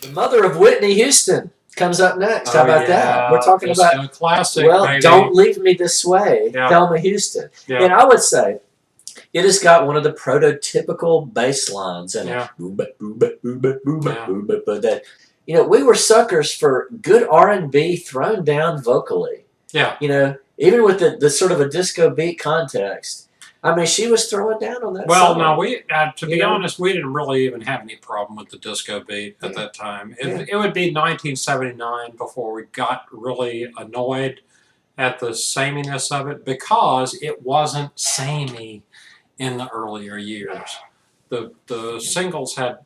The mother of Whitney Houston comes up next. How about that? We're talking Disco about classic. well, baby. Don't Leave Me This Way, Yeah. Thelma Houston. Yeah. And I would say it has got one of the prototypical bass lines and Yeah. that we were suckers for good R&B thrown down vocally. Yeah. Even with the sort of a disco beat context. I mean, she was throwing down on that Well, song. no, to be honest, we didn't really even have any problem with the disco beat at that time. It would be 1979 before we got really annoyed at the sameness of it because it wasn't samey in the earlier years. The singles had,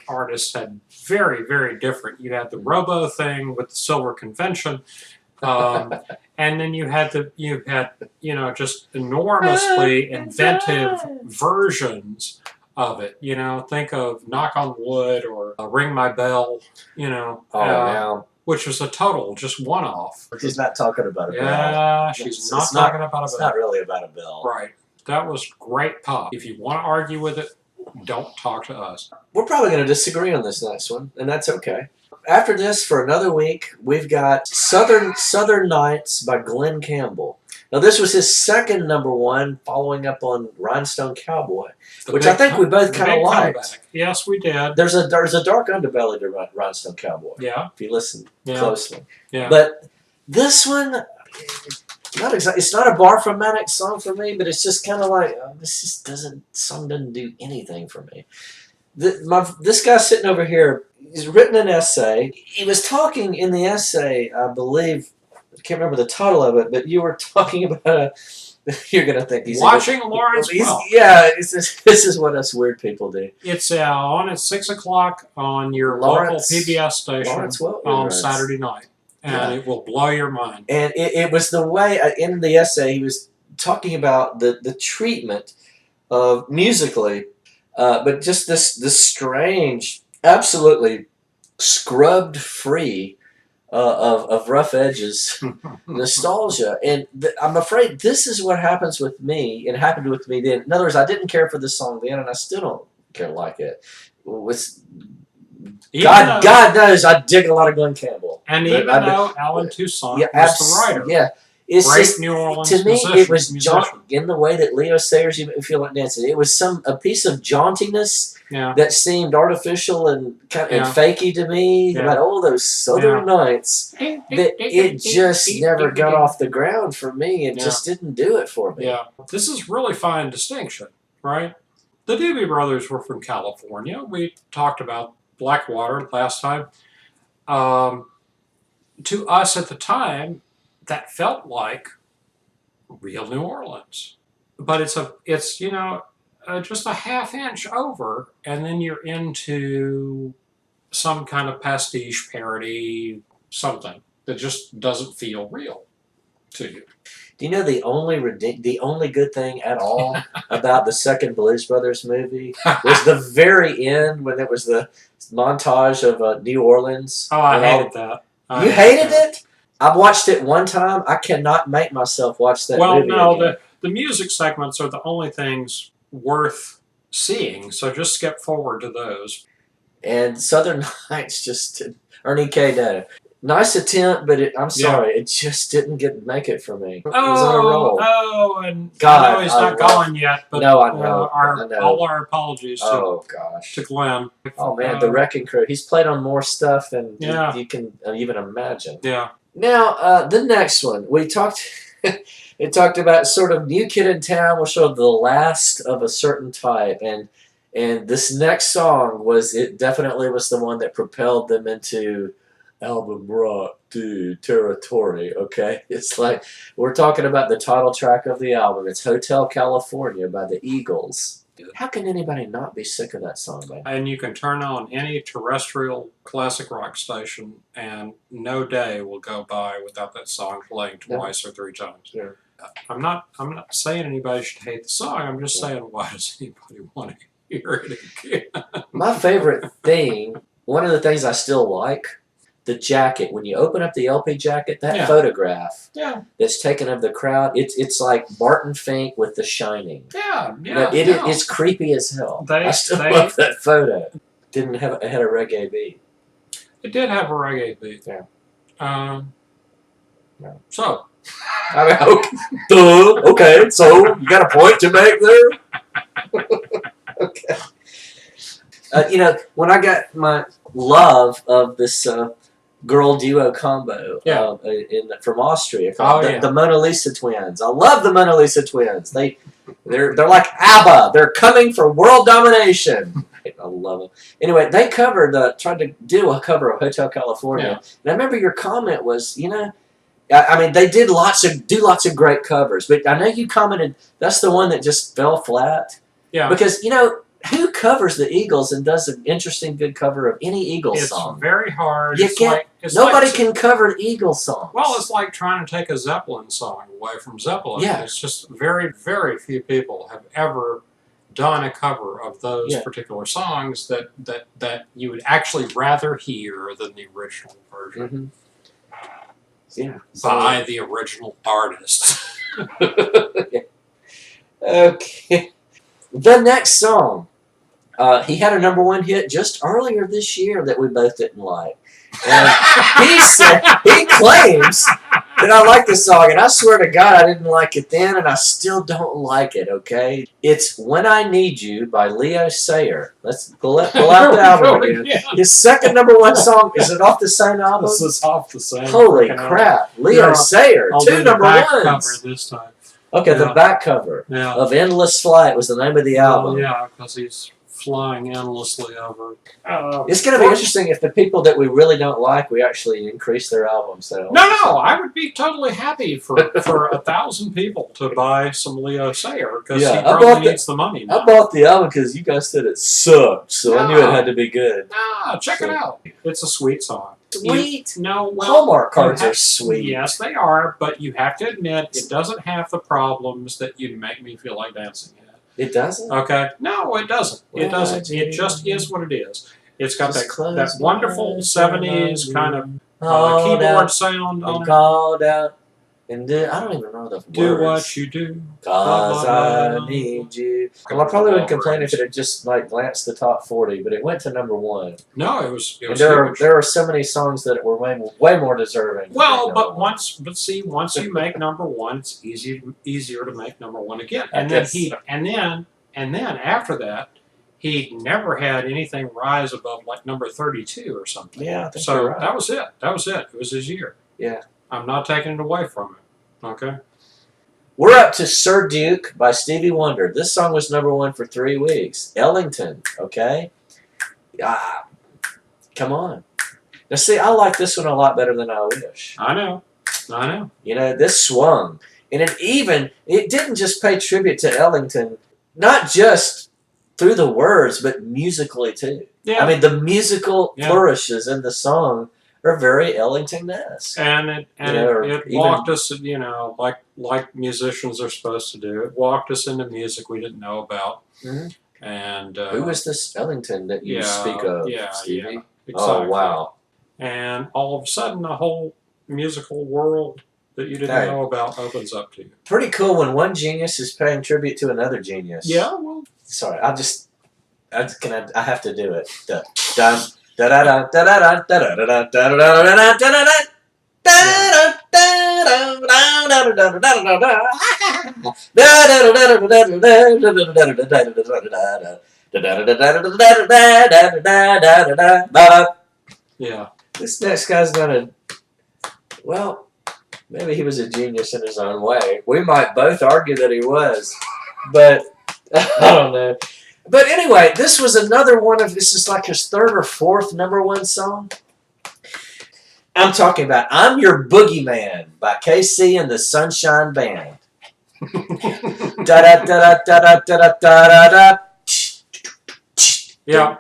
artists had very, very different. You had the Robo thing with the Silver Convention. And then you had just enormously inventive versions of it. Think of Knock on Wood or Ring My Bell, which was a total just one-off. She's not talking about a bell. Yeah, she's not talking about a bell. It's not really about a bell. Right. That was great pop. If you want to argue with it, don't talk to us. We're probably going to disagree on this next one, and that's okay. After this, for another week, we've got Southern Nights by Glenn Campbell. Now, this was his second #1, following up on Rhinestone Cowboy, which I think we both kind of liked. Comeback. Yes, we did. There's a dark underbelly to Rhinestone Cowboy. Yeah. If you listen closely. Yeah. But this one, it's not a Bar-for-Manic song for me, but it's just kind of like, song doesn't do anything for me. This guy sitting over here, he's written an essay. He was talking in the essay, I believe, I can't remember the title of it, but you were talking about you're going to think he's watching Lawrence Welk. Yeah, this is what us weird people do. It's on at 6 o'clock on your local PBS station on Saturday night, and it will blow your mind. And it was the way, in the essay, he was talking about the treatment of musically, but just this strange, absolutely scrubbed free of rough edges nostalgia. And I'm afraid this is what happens with me, and happened with me then. In other words, I didn't care for this song then, and I still don't care to like it. God knows I dig a lot of Glenn Campbell. And even though Alan Toussaint was the writer. Yeah. It's great just, New Orleans to me, musician, it was in the way that Leo Sayers, you feel like dancing. It was a piece of jauntiness that seemed artificial and kind of fakey to me. About all those Southern nights, that it just never got off the ground for me. It just didn't do it for me. Yeah, this is really fine distinction, right? The Doobie Brothers were from California. We talked about Blackwater last time. To us at the time, that felt like real New Orleans, but it's just a half inch over, and then you're into some kind of pastiche parody, something that just doesn't feel real to you. Do you know the only good thing at all about the second Blues Brothers movie was the very end when it was the montage of New Orleans? Oh, I hated that. You hated it? I've watched it one time. I cannot make myself watch that movie again. The music segments are the only things worth seeing, so just skip forward to those. And Southern Nights just Ernie K. No. Nice attempt, but I'm sorry, it just didn't make it for me. It was on a roll. And God, I know he's not gone yet, but no, I know. All our apologies to Glenn. Oh man, the Wrecking Crew. He's played on more stuff than you can even imagine. Yeah. Now, the next one we talked. It talked about sort of New Kid in Town was sort of the last of a certain type, and this next song definitely was the one that propelled them into album rock territory. Okay, it's like we're talking about the title track of the album. It's Hotel California by the Eagles. How can anybody not be sick of that song, man? And you can turn on any terrestrial classic rock station, and no day will go by without that song playing twice or three times. Yeah. I'm not saying anybody should hate the song. I'm just saying, why does anybody want to hear it again? My favorite thing, one of the things I still like, the jacket. When you open up the LP jacket, that photograph that's taken of the crowd, it's like Barton Fink with The Shining. It's creepy as hell. I still love that photo. Had a reggae beat. It did have a reggae beat. Yeah. No. So. I mean, okay, so you got a point to make there? Okay. When I got my love of this girl duo combo from Austria called the Mona Lisa Twins. I love the Mona Lisa Twins. They're like ABBA. They're coming for world domination. I love them. Anyway, they tried to do a cover of Hotel California. Yeah. And I remember your comment was, I mean, they did lots of great covers, but I know you commented that's the one that just fell flat. Yeah. Because who covers the Eagles and does an interesting, good cover of any Eagles song? It's very hard. Nobody can cover Eagles songs. Well, it's like trying to take a Zeppelin song away from Zeppelin. Yeah. It's just very, very few people have ever done a cover of those particular songs that you would actually rather hear than the original version. Mm-hmm. Yeah. By the original artist. Okay. The next song. He had a #1 hit just earlier this year that we both didn't like. And he claims that I like this song, and I swear to God I didn't like it then, and I still don't like it, okay? It's When I Need You by Leo Sayer. Let's pull out the album again. Yeah. His second #1 song, is it off the same album? This is off the same. Holy crap. Leo Sayer, two #1s. Cover this time. Okay, the back cover of Endless Flight was the name of the album. Yeah, because he's flying endlessly over. It's going to be interesting if the people that we really don't like, we actually increase their album sales. No, I would be totally happy for 1,000 people to buy some Leo Sayer because he probably needs the money now. I bought the album because you guys said it sucked, so I knew it had to be good. Check it out. It's a sweet song. Sweet? Well, Hallmark cards are sweet. Yes, they are, but you have to admit it doesn't have the problems that you make me feel like dancing at. It doesn't? Okay. No, it doesn't. It doesn't. It just is what it is. It's got that wonderful 70s kind of keyboard sound on it. Called out. And I don't even know the words. Do what you do. 'Cause I need you. Well, I probably wouldn't complain if it had just glanced the top 40, but it went to #1. No, it was. There are so many songs that were way more deserving. Well, but once you make #1, it's easier to make #1 again. And then after that, he never had anything rise above like number 32 or something. Yeah, I think so you're right. that was it. It was his year. Yeah. I'm not taking it away from him. Okay. We're up to Sir Duke by Stevie Wonder. This song was '1 for 3 weeks. Ellington, okay? Come on. Now see, I like this one a lot better than I wish. I know. This swung. And it didn't just pay tribute to Ellington, not just through the words, but musically too. Yeah. I mean, the musical flourishes in the song are very Ellington-esque. And it walked us, like musicians are supposed to do. It walked us into music we didn't know about. Mm-hmm. And who was this Ellington that you speak of, Stevie? Yeah, exactly. Oh, wow. And all of a sudden, a whole musical world that you didn't know about opens up to you. Pretty cool when one genius is paying tribute to another genius. Yeah, well. Sorry, I have to do it. Dun. Da da da da da da da da da da da da. Yeah. This next guy's gonna. Well, maybe he was a genius in his own way. We might both argue that he was, but I don't know. But anyway, this was another one of, this is like his third or fourth #1 song. I'm talking about I'm Your Boogeyman by KC and the Sunshine Band. Da da da da da da da da da. Yeah.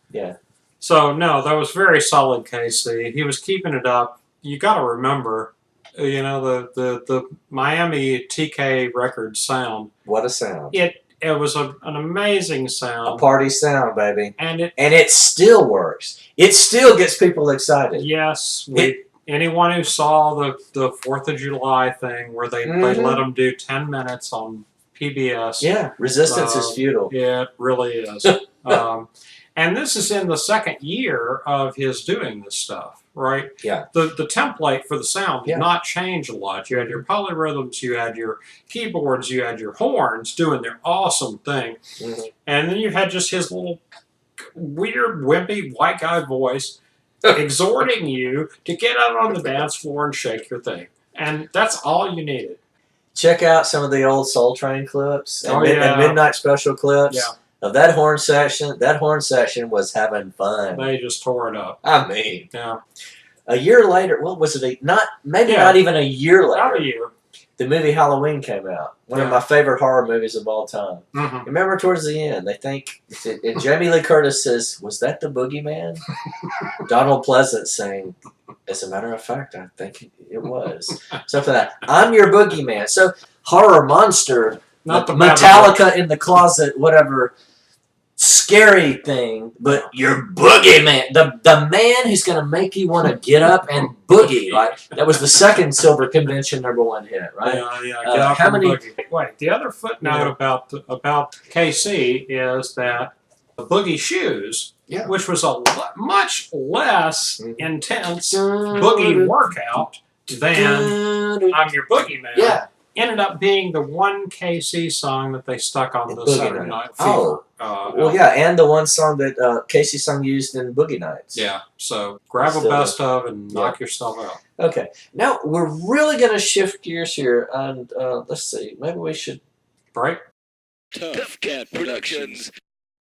Yeah. So no, that was very solid, KC. He was keeping it up. You got to remember, the Miami TK record sound. What a sound! It was an amazing sound. A party sound, baby. And it still works. It still gets people excited. Yes. Anyone who saw the 4th of July thing where they let them do 10 minutes on PBS. Yeah, resistance is futile. Yeah, it really is. And this is in the second year of his doing this stuff, right? Yeah. The template for the sound did Yeah. not change a lot. You had your polyrhythms, you had your keyboards, you had your horns doing their awesome thing. Mm-hmm. And then you had just his little weird, wimpy, white guy voice exhorting you to get out on the dance floor and shake your thing. And that's all you needed. Check out some of the old Soul Train clips and, Oh, yeah. and Midnight Special clips. Yeah. Of that horn section. That horn section was having fun. They just tore it up. I mean, Yeah. a year later, what was it? Not Yeah. even a year later. Not a year. The movie Halloween came out. One of my favorite horror movies of all time. Mm-hmm. Remember towards the end, they think, and Jamie Lee Curtis says, "Was that the boogeyman?" Donald Pleasant saying, "As a matter of fact, I think it was." Something like that. I'm your boogeyman. So horror monster, Not the Metallica in the closet, whatever. Scary thing, but your boogeyman, the man who's going to make you want to get up and boogie. Like that was the second Silver Convention #1 hit, right? Yeah. Get up how and many? boogie. Wait, the other footnote about KC is that the Boogie Shoes, which was a much less intense boogie workout than I'm Your Boogeyman, ended up being the one KC song that they stuck on the Saturday Night Fever. And the one song that Casey sung used in Boogie Nights. Yeah, so grab a best of and knock yourself out. Okay, now we're really going to shift gears here, and let's see, maybe we should break. Tough Cat Productions.